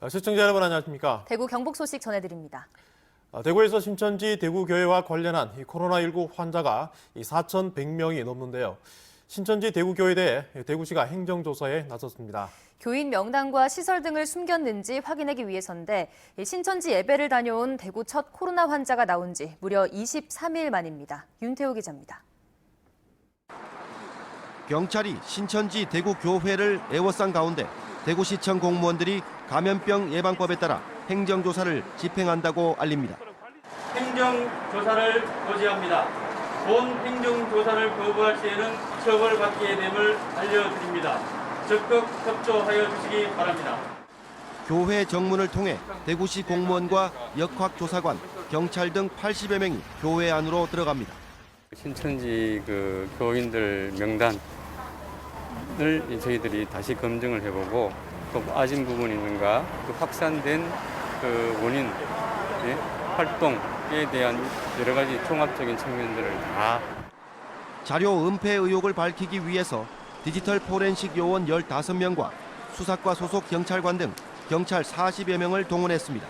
시청자 여러분 안녕하십니까? 대구 경북 소식 전해드립니다. 대구에서 신천지 대구교회와 관련한 코로나19 환자가 4,100명이 넘는데요. 신천지 대구교회에 대해 대구시가 행정조사에 나섰습니다. 교인 명단과 시설 등을 숨겼는지 확인하기 위해서인데 신천지 예배를 다녀온 대구 첫 코로나 환자가 나온 지 무려 23일 만입니다. 윤태호 기자입니다. 경찰이 신천지 대구교회를 에워싼 가운데 대구시청 공무원들이 감염병 예방법에 따라 행정조사를 집행한다고 알립니다. 행정조사를 고지합니다. 본 행정조사를 거부할 시에는 처벌받게 됨을 알려드립니다. 적극 협조하여 주시기 바랍니다. 교회 정문을 통해 대구시 공무원과 역학조사관, 경찰 등 80여 명이 교회 안으로 들어갑니다. 신천지 교인들 명단을 저희들이 다시 검증을 해보고 또 빠진 부분이 있는가, 확산된 원인, 활동에 대한 여러 가지 종합적인 측면들을 다 자료 은폐 의혹을 밝히기 위해서 디지털 포렌식 요원 15명과 수사과 소속 경찰관 등 경찰 40여 명을 동원했습니다.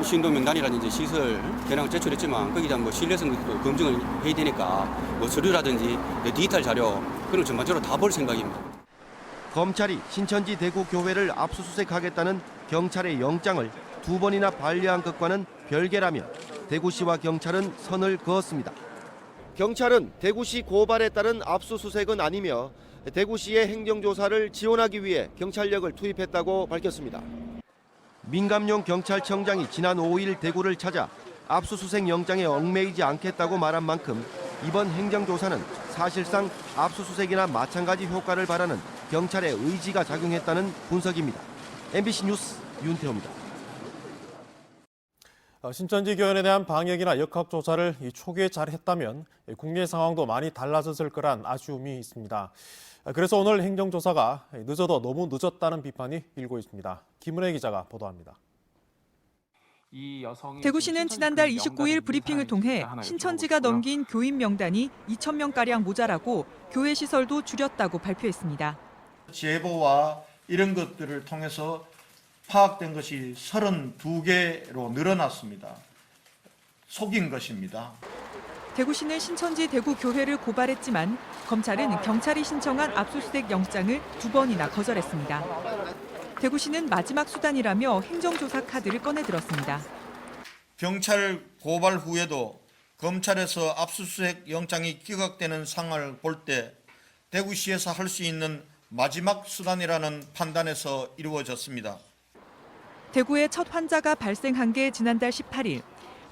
신도 명단이라든지 시설 대량 제출했지만 거기에 대한 신뢰성도 검증을 해야 되니까 서류라든지 디지털 자료 그런 전반적으로 다 볼 생각입니다. 검찰이 신천지 대구교회를 압수수색하겠다는 경찰의 영장을 2번이나 반려한 것과는 별개라며 대구시와 경찰은 선을 그었습니다. 경찰은 대구시 고발에 따른 압수수색은 아니며 대구시의 행정조사를 지원하기 위해 경찰력을 투입했다고 밝혔습니다. 민감용 경찰청장이 지난 5일 대구를 찾아 압수수색 영장에 얽매이지 않겠다고 말한 만큼 이번 행정조사는 사실상 압수수색이나 마찬가지 효과를 바라는 경찰의 의지가 작용했다는 분석입니다. MBC 뉴스 윤태호입니다. 신천지 교연에 대한 방역이나 역학조사를 초기에 잘했다면 국내 상황도 많이 달라졌을 거란 아쉬움이 있습니다. 그래서 오늘 행정조사가 늦어도 너무 늦었다는 비판이 일고 있습니다. 김은혜 기자가 보도합니다. 대구시는 지난달 29일 브리핑을 통해 신천지가 넘긴 교인 명단이 2,000명가량 모자라고 교회 시설도 줄였다고 발표했습니다. 제보와 이런 것들을 통해서 파악된 것이 32개로 늘어났습니다. 속인 것입니다. 대구시는 신천지 대구교회를 고발했지만 검찰은 경찰이 신청한 압수수색 영장을 2번이나 거절했습니다. 대구시는 마지막 수단이라며 행정조사 카드를 꺼내들었습니다. 경찰 고발 후에도 검찰에서 압수수색 영장이 기각되는 상황을 볼 때 대구시에서 할 수 있는 마지막 수단이라는 판단에서 이루어졌습니다. 대구에 첫 환자가 발생한 게 지난달 18일.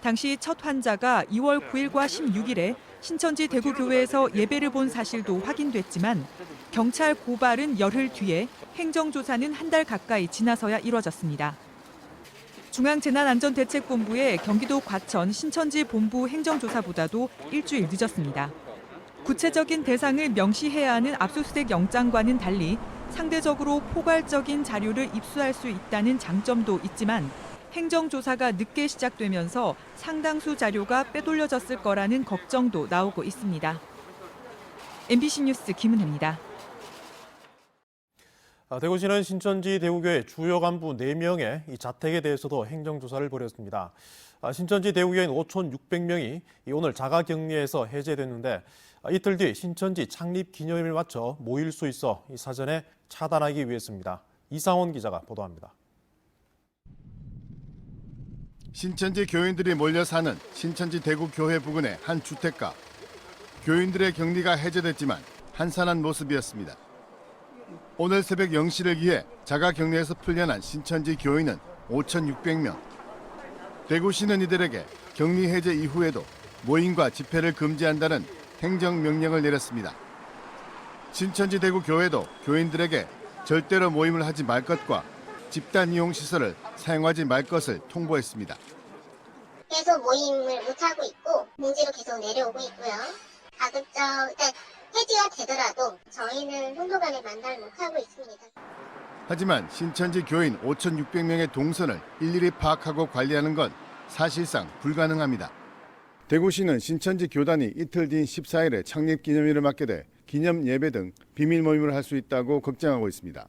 당시 첫 환자가 2월 9일과 16일에 신천지 대구교회에서 예배를 본 사실도 확인됐지만 경찰 고발은 열흘 뒤에 행정조사는 한 달 가까이 지나서야 이뤄졌습니다. 중앙재난안전대책본부의 경기도 과천 신천지 본부 행정조사보다도 일주일 늦었습니다. 구체적인 대상을 명시해야 하는 압수수색 영장과는 달리 상대적으로 포괄적인 자료를 입수할 수 있다는 장점도 있지만 행정조사가 늦게 시작되면서 상당수 자료가 빼돌려졌을 거라는 걱정도 나오고 있습니다. MBC 뉴스 김은혜입니다. 대구시는 신천지 대구교회 주요 간부 4명의 이 자택에 대해서도 행정조사를 벌였습니다. 신천지 대구교인 5,600명이 오늘 자가격리에서 해제됐는데 이틀 뒤 신천지 창립 기념일을 맞춰 모일 수 있어 사전에 차단하기 위해서입니다. 이상원 기자가 보도합니다. 신천지 교인들이 몰려 사는 신천지 대구교회 부근의 한 주택가. 교인들의 격리가 해제됐지만 한산한 모습이었습니다. 오늘 새벽 0시를 기해 자가격리에서 풀려난 신천지 교인은 5,600명. 대구시는 이들에게 격리 해제 이후에도 모임과 집회를 금지한다는 행정명령을 내렸습니다. 신천지 대구교회도 교인들에게 절대로 모임을 하지 말 것과 집단 이용 시설을 사용하지 말 것을 통보했습니다. 계속 모임을 못하고 있고 공지로 계속 내려오고 있고요. 가급적 해지가 되더라도 저희는 성도 간에 만남을 못하고 있습니다. 하지만 신천지 교인 5,600명의 동선을 일일이 파악하고 관리하는 건 사실상 불가능합니다. 대구시는 신천지 교단이 이틀 뒤인 14일에 창립 기념일을 맞게 돼 기념 예배 등 비밀 모임을 할 수 있다고 걱정하고 있습니다.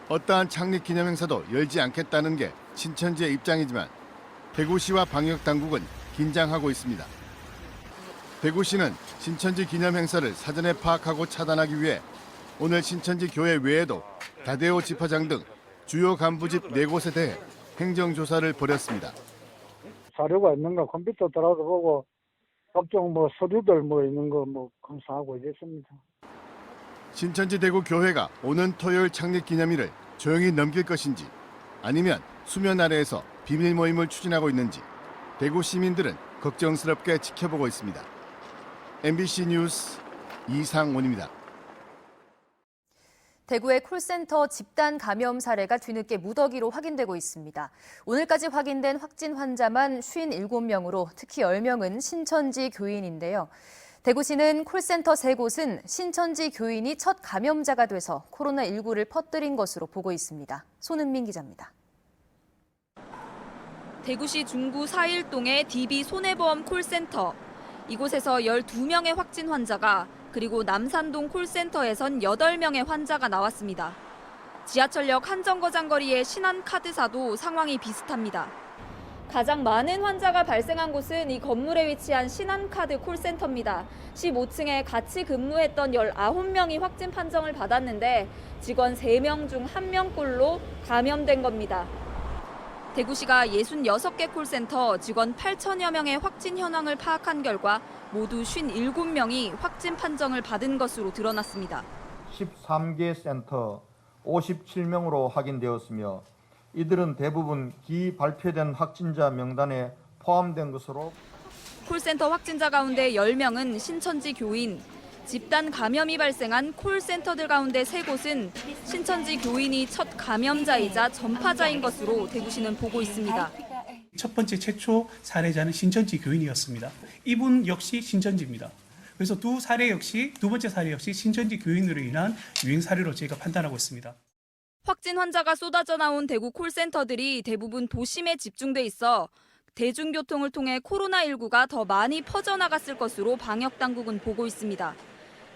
어떠한 창립 기념 행사도 열지 않겠다는 게 신천지의 입장이지만 대구시와 방역당국은 긴장하고 있습니다. 대구시는 신천지 기념 행사를 사전에 파악하고 차단하기 위해 오늘 신천지 교회 외에도 다데오 집화장 등 주요 간부집 4곳에 대해 행정조사를 벌였습니다. 자료가 있는가 컴퓨터 들어가서 보고 각종 서류들 있는 거 검사하고 이랬습니다. 신천지 대구 교회가 오는 토요일 창립 기념일을 조용히 넘길 것인지 아니면 수면 아래에서 비밀 모임을 추진하고 있는지 대구 시민들은 걱정스럽게 지켜보고 있습니다. MBC 뉴스 이상원입니다. 대구의 콜센터 집단 감염 사례가 뒤늦게 무더기로 확인되고 있습니다. 오늘까지 확인된 확진 환자만 57명으로 특히 10명은 신천지 교인인데요. 대구시는 콜센터 3곳은 신천지 교인이 첫 감염자가 돼서 코로나19를 퍼뜨린 것으로 보고 있습니다. 손은민 기자입니다. 대구시 중구 4일동의 DB 손해보험 콜센터. 이곳에서 12명의 확진 환자가 그리고 남산동 콜센터에선 8명의 환자가 나왔습니다. 지하철역 한정거장 거리의 신한카드사도 상황이 비슷합니다. 가장 많은 환자가 발생한 곳은 이 건물에 위치한 신한카드 콜센터입니다. 15층에 같이 근무했던 19명이 확진 판정을 받았는데 직원 3명 중 1명꼴로 감염된 겁니다. 대구시가 66개 콜센터 직원 8천여 명의 확진 현황을 파악한 결과 모두 57명이 확진 판정을 받은 것으로 드러났습니다. 13개 센터 57명으로 확인되었으며 이들은 대부분 기발표된 확진자 명단에 포함된 것으로 콜센터 확진자 가운데 10명은 신천지 교인, 집단 감염이 발생한 콜센터들 가운데 3곳은 신천지 교인이 첫 감염자이자 전파자인 것으로 대구시는 보고 있습니다. 첫 번째 최초 사례자는 신천지 교인이었습니다. 이분 역시 신천지입니다. 그래서 두 번째 사례 역시 신천지 교인으로 인한 유행 사례로 저희가 판단하고 있습니다. 확진 환자가 쏟아져 나온 대구 콜센터들이 대부분 도심에 집중돼 있어 대중교통을 통해 코로나19가 더 많이 퍼져나갔을 것으로 방역당국은 보고 있습니다.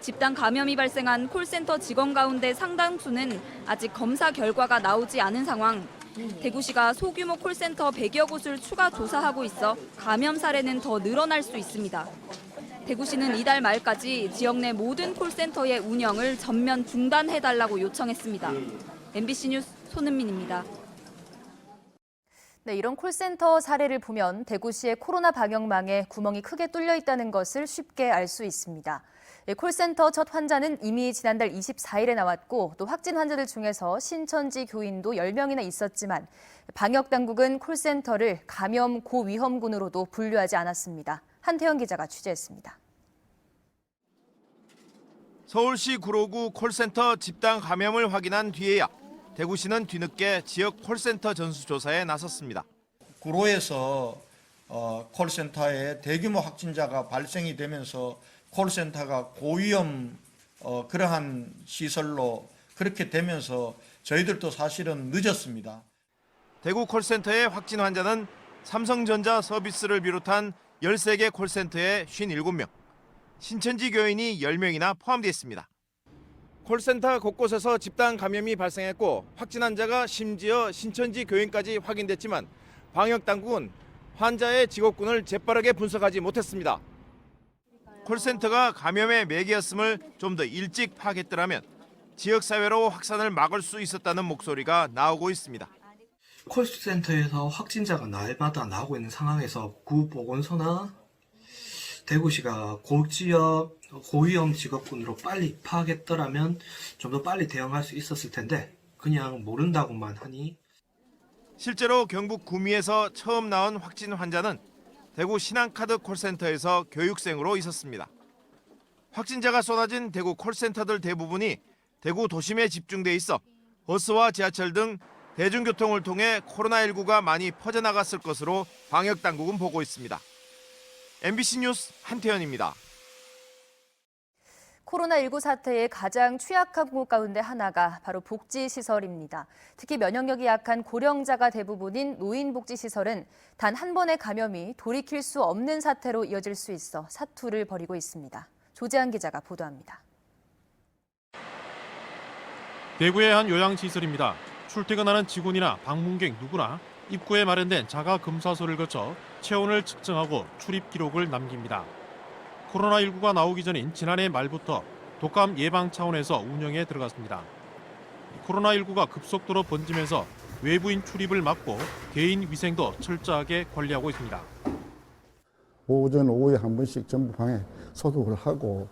집단 감염이 발생한 콜센터 직원 가운데 상당수는 아직 검사 결과가 나오지 않은 상황. 대구시가 소규모 콜센터 100여 곳을 추가 조사하고 있어 감염 사례는 더 늘어날 수 있습니다. 대구시는 이달 말까지 지역 내 모든 콜센터의 운영을 전면 중단해달라고 요청했습니다. MBC 뉴스 손은민입니다. 네, 이런 콜센터 사례를 보면 대구시의 코로나 방역망에 구멍이 크게 뚫려 있다는 것을 쉽게 알 수 있습니다. 콜센터 첫 환자는 이미 지난달 24일에 나왔고 또 확진 환자들 중에서 신천지 교인도 10명이나 있었지만 방역당국은 콜센터를 감염 고위험군으로도 분류하지 않았습니다. 한태영 기자가 취재했습니다. 서울시 구로구 콜센터 집단 감염을 확인한 뒤에야 대구시는 뒤늦게 지역 콜센터 전수조사에 나섰습니다. 구로에서 콜센터에 대규모 확진자가 발생이 되면서 콜센터가 고위험 그러한 시설로 그렇게 되면서 저희들도 사실은 늦었습니다. 대구 콜센터의 확진 환자는 삼성전자 서비스를 비롯한 13개 콜센터에 57명, 신천지 교인이 10명이나 포함되어 있습니다. 콜센터 곳곳에서 집단 감염이 발생했고 확진 환자가 심지어 신천지 교인까지 확인됐지만 방역당국은 환자의 직업군을 재빠르게 분석하지 못했습니다. 콜센터가 감염의 매개였음을 좀 더 일찍 파악했더라면 지역사회로 확산을 막을 수 있었다는 목소리가 나오고 있습니다. 콜센터에서 확진자가 날마다 나오고 있는 상황에서 구보건소나 대구시가 고지역 고위험 직업군으로 빨리 파악했더라면 좀 더 빨리 대응할 수 있었을 텐데 그냥 모른다고만 하니. 실제로 경북 구미에서 처음 나온 확진 환자는 대구 신한카드 콜센터에서 교육생으로 있었습니다. 확진자가 쏟아진 대구 콜센터들 대부분이 대구 도심에 집중돼 있어 버스와 지하철 등 대중교통을 통해 코로나19가 많이 퍼져나갔을 것으로 방역당국은 보고 있습니다. MBC 뉴스 한태현입니다. 코로나19 사태의 가장 취약한 곳 가운데 하나가 바로 복지시설입니다. 특히 면역력이 약한 고령자가 대부분인 노인복지시설은 단 한 번의 감염이 돌이킬 수 없는 사태로 이어질 수 있어 사투를 벌이고 있습니다. 조재한 기자가 보도합니다. 대구의 한 요양시설입니다. 출퇴근하는 직원이나 방문객 누구나 입구에 마련된 자가 검사소를 거쳐 체온을 측정하고 출입 기록을 남깁니다. 코로나19가 나오기 전인 지난해 말부터 독감 예방 차원에서 운영에 들어갔습니다. 코로나19가 급속도로 번지면서 외부인 출입을 막고 개인 위생도 철저하게 관리하고 있습니다. 오전, 오후에 한 번씩 전부 방에 소독을 하고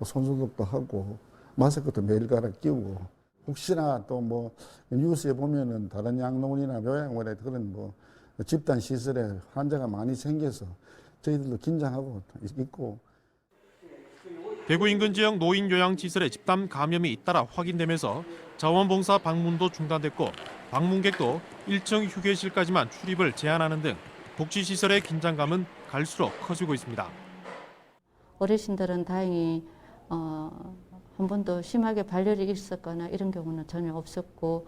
손소독도 하고 마스크도 매일 갈아 끼우고 혹시나 또 뭐 뉴스에 보면은 다른 양로원이나 요양원에 그런 뭐 집단 시설에 환자가 많이 생겨서 저희들도 긴장하고 있고. 대구 인근 지역 노인 요양시설에 집단 감염이 잇따라 확인되면서 자원봉사 방문도 중단됐고 방문객도 1층 휴게실까지만 출입을 제한하는 등 복지시설의 긴장감은 갈수록 커지고 있습니다. 어르신들은 다행히 한 번도 심하게 발열이 있었거나 이런 경우는 전혀 없었고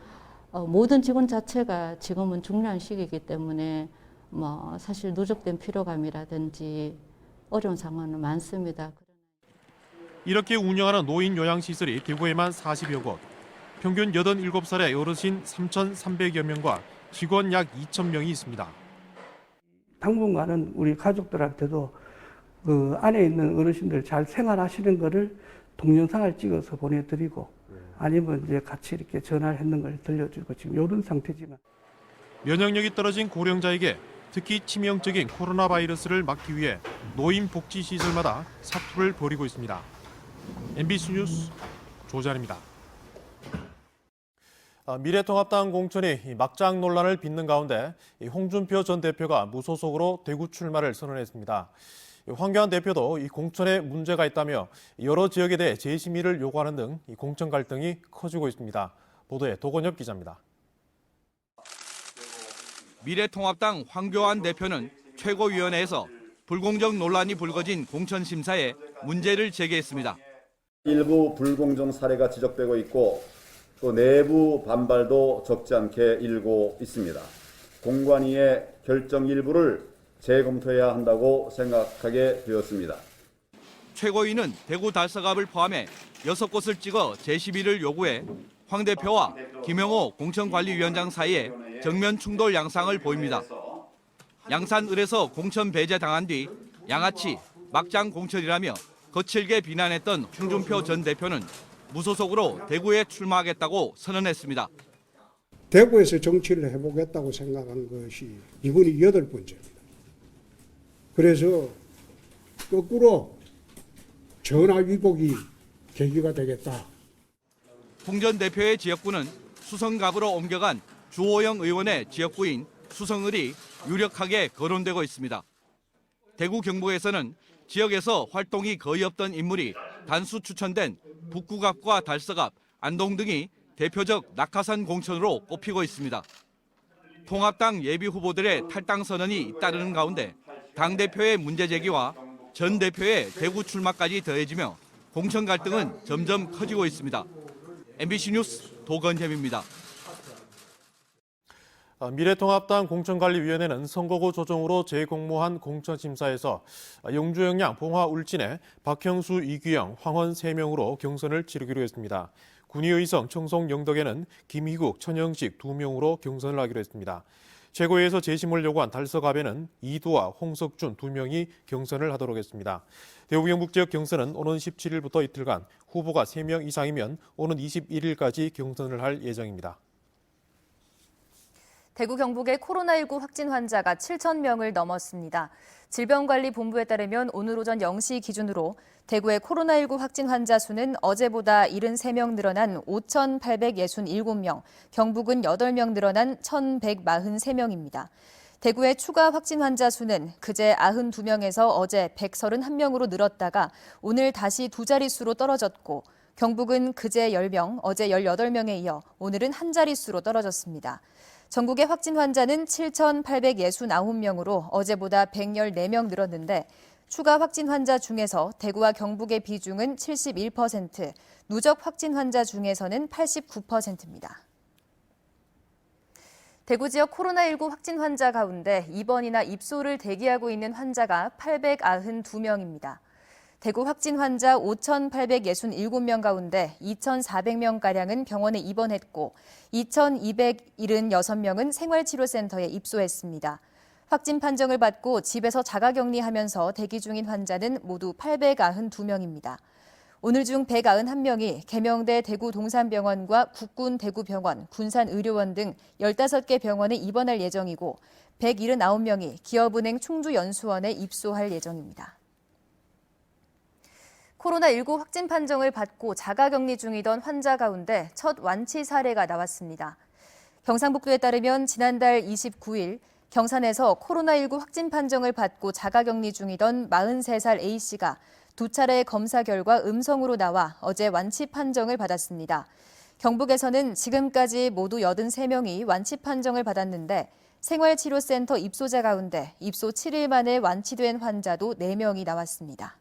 모든 직원 자체가 지금은 중요한 시기이기 때문에 뭐 사실 누적된 피로감이라든지 어려운 상황은 많습니다. 이렇게 운영하는 노인 요양시설이 대구에만 40여 곳, 평균 87살의 어르신 3,300여 명과 직원 약 2,000명이 있습니다. 당분간은 우리 가족들한테도 그 안에 있는 어르신들 잘 생활하시는 거를 동영상을 찍어서 보내드리고 아니면 이제 같이 이렇게 전화를 했는 걸 들려주고 지금 이런 상태지만 면역력이 떨어진 고령자에게 특히 치명적인 코로나 바이러스를 막기 위해 노인 복지시설마다 사투를 벌이고 있습니다. MBC 뉴스 조잔입니다. 미래통합당 공천이 막장 논란을 빚는 가운데 홍준표 전 대표가 무소속으로 대구 출마를 선언했습니다. 황교안 대표도 이 공천에 문제가 있다며 여러 지역에 대해 재심의를 요구하는 등 이 공천 갈등이 커지고 있습니다. 보도에 도건엽 기자입니다. 미래통합당 황교안 대표는 최고위원회에서 불공정 논란이 불거진 공천 심사에 문제를 제기했습니다. 일부 불공정 사례가 지적되고 있고 또 내부 반발도 적지 않게 일고 있습니다. 공관위의 결정 일부를 재검토해야 한다고 생각하게 되었습니다. 최고위는 대구 달서갑을 포함해 6곳을 찍어 재심의를 요구해 황 대표와 김영호 공천관리위원장 사이에 정면 충돌 양상을 보입니다. 양산을에서 공천 배제당한 뒤 양아치 막장 공천이라며 거칠게 비난했던 홍준표 전 대표는 무소속으로 대구에 출마하겠다고 선언했습니다. 대구에서 정치를 해보겠다고 생각한 것이 이번이 8번째입니다. 그래서 거꾸로 전화위복이 계기가 되겠다. 홍 전 대표의 지역구는 수성갑으로 옮겨간 주호영 의원의 지역구인 수성을이 유력하게 거론되고 있습니다. 대구 경북에서는 지역에서 활동이 거의 없던 인물이 단수 추천된 북구갑과 달서갑, 안동 등이 대표적 낙하산 공천으로 꼽히고 있습니다. 통합당 예비 후보들의 탈당 선언이 잇따르는 가운데 당대표의 문제 제기와 전 대표의 대구 출마까지 더해지며 공천 갈등은 점점 커지고 있습니다. MBC 뉴스 도건협입니다. 미래통합당 공천관리위원회는 선거구 조정으로 재공모한 공천심사에서 영주영양, 봉화, 울진에 박형수, 이규영, 황원 3명으로 경선을 치르기로 했습니다. 군의의성, 청송, 영덕에는 김희국, 천영식 2명으로 경선을 하기로 했습니다. 최고위에서 재심을 요구한 달서갑에는 이두와 홍석준 2명이 경선을 하도록 했습니다. 대구 경북 지역 경선은 오는 17일부터 이틀간 후보가 3명 이상이면 오는 21일까지 경선을 할 예정입니다. 대구 경북의 코로나19 확진 환자가 7,000명을 넘었습니다. 질병관리본부에 따르면 오늘 오전 0시 기준으로 대구의 코로나19 확진 환자 수는 어제보다 73명 늘어난 5,867명, 경북은 8명 늘어난 1,143명입니다. 대구의 추가 확진 환자 수는 그제 92명에서 어제 131명으로 늘었다가 오늘 다시 두 자릿수로 떨어졌고 경북은 그제 10명, 어제 18명에 이어 오늘은 한 자릿수로 떨어졌습니다. 전국의 확진 환자는 7,869명으로 어제보다 114명 늘었는데 추가 확진 환자 중에서 대구와 경북의 비중은 71%, 누적 확진 환자 중에서는 89%입니다. 대구 지역 코로나19 확진 환자 가운데 입원이나 입소를 대기하고 있는 환자가 892명입니다. 대구 확진 환자 5,867명 가운데 2,400명가량은 병원에 입원했고 2,276명은 생활치료센터에 입소했습니다. 확진 판정을 받고 집에서 자가격리하면서 대기 중인 환자는 모두 892명입니다. 오늘 중 191명이 계명대 대구 동산병원과 국군 대구병원, 군산의료원 등 15개 병원에 입원할 예정이고 179명이 기업은행 충주연수원에 입소할 예정입니다. 코로나19 확진 판정을 받고 자가격리 중이던 환자 가운데 첫 완치 사례가 나왔습니다. 경상북도에 따르면 지난달 29일 경산에서 코로나19 확진 판정을 받고 자가격리 중이던 43살 A씨가 두 차례 검사 결과 음성으로 나와 어제 완치 판정을 받았습니다. 경북에서는 지금까지 모두 83명이 완치 판정을 받았는데 생활치료센터 입소자 가운데 입소 7일 만에 완치된 환자도 4명이 나왔습니다.